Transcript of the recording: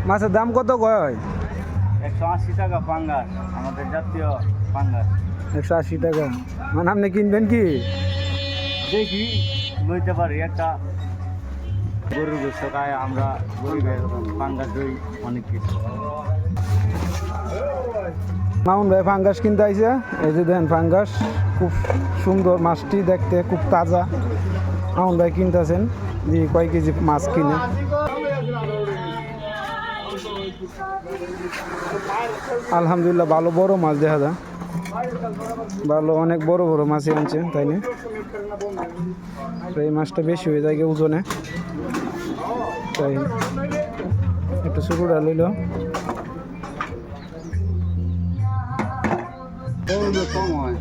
মাছের দাম কত কয়? 180 টাকা পাঙ্গাস, আমাদের জাতীয় পাঙ্গাস। 180 টাকা। মানে আপনি কিনবেন কি? দেখি লইতে পারি একটা গরুর গোস্ত খায়, আমরা গরিবের পাঙ্গাস দই অনেক কিছু। মামুন ভাই ফাঙ্গাস কিনতে আইছে। এই যে দেখেন ফাঙ্গাস, খুব সুন্দর মাছটি দেখতে, খুব তাজা। মামুন ভাই কিনতেছেন, দিয়ে কয় কেজি মাছ কিনে। আলহামদুলিল্লাহ ভালো বড় মাছ দেখা যায়, ভালো অনেক বড় বড় মাছই আনছে, তাই না? এই মাছটা বেশি হয়ে যায় ওজনে, তাই একটু ছোটোটা লইল। কম হয়।